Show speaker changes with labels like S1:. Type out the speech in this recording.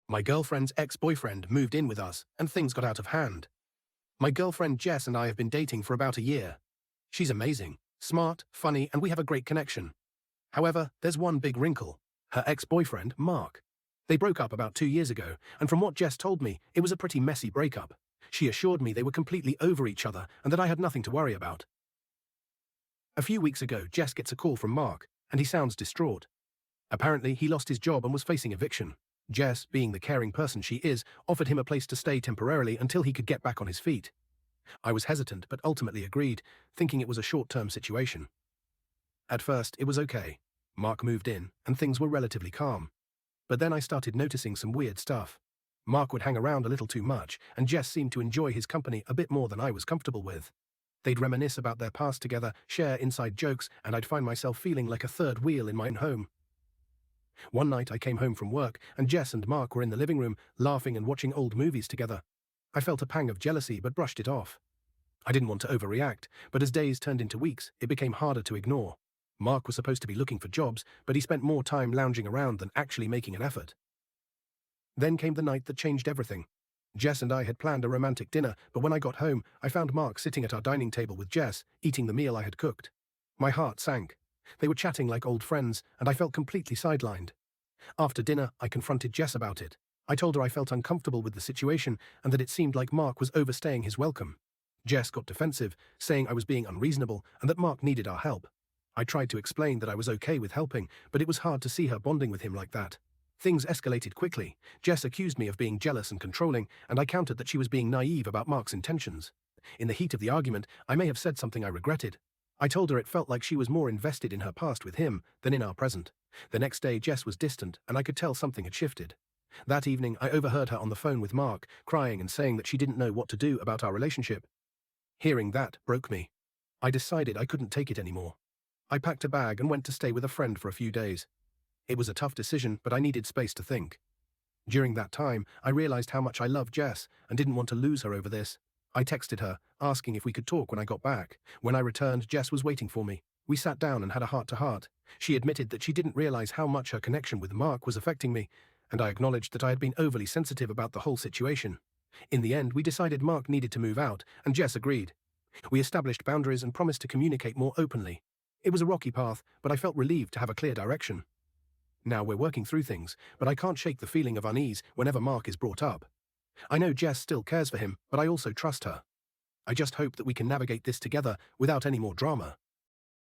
S1: My girlfriend's ex-boyfriend moved in with us, and things got out of hand. My girlfriend Jess and I have been dating for about a year. She's amazing, smart, funny, and we have a great connection. However, there's one big wrinkle. Her ex-boyfriend, Mark. They broke up about 2 years ago, and from what Jess told me, it was a pretty messy breakup. She assured me they were completely over each other and that I had nothing to worry about. A few weeks ago, Jess gets a call from Mark, and he sounds distraught. Apparently, he lost his job and was facing eviction. Jess, being the caring person she is, offered him a place to stay temporarily until he could get back on his feet. I was hesitant but ultimately agreed, thinking it was a short-term situation. At first, it was okay. Mark moved in, and things were relatively calm. But then I started noticing some weird stuff. Mark would hang around a little too much, and Jess seemed to enjoy his company a bit more than I was comfortable with. They'd reminisce about their past together, share inside jokes, and I'd find myself feeling like a third wheel in my own home. One night I came home from work, and Jess and Mark were in the living room, laughing and watching old movies together. I felt a pang of jealousy but brushed it off. I didn't want to overreact, but as days turned into weeks, it became harder to ignore. Mark was supposed to be looking for jobs, but he spent more time lounging around than actually making an effort. Then came the night that changed everything. Jess and I had planned a romantic dinner, but when I got home, I found Mark sitting at our dining table with Jess, eating the meal I had cooked. My heart sank. They were chatting like old friends, and I felt completely sidelined. After dinner, I confronted Jess about it. I told her I felt uncomfortable with the situation and that it seemed like Mark was overstaying his welcome. Jess got defensive, saying I was being unreasonable and that Mark needed our help. I tried to explain that I was okay with helping, but it was hard to see her bonding with him like that. Things escalated quickly. Jess accused me of being jealous and controlling, and I countered that she was being naive about Mark's intentions. In the heat of the argument, I may have said something I regretted. I told her it felt like she was more invested in her past with him than in our present. The next day, Jess was distant, and I could tell something had shifted. That evening, I overheard her on the phone with Mark, crying and saying that she didn't know what to do about our relationship. Hearing that broke me. I decided I couldn't take it anymore. I packed a bag and went to stay with a friend for a few days. It was a tough decision, but I needed space to think. During that time, I realized how much I loved Jess and didn't want to lose her over this. I texted her, asking if we could talk when I got back. When I returned, Jess was waiting for me. We sat down and had a heart-to-heart. She admitted that she didn't realize how much her connection with Mark was affecting me, and I acknowledged that I had been overly sensitive about the whole situation. In the end, we decided Mark needed to move out, and Jess agreed. We established boundaries and promised to communicate more openly. It was a rocky path, but I felt relieved to have a clear direction. Now we're working through things, but I can't shake the feeling of unease whenever Mark is brought up. I know Jess still cares for him, but I also trust her. I just hope that we can navigate this together without any more drama.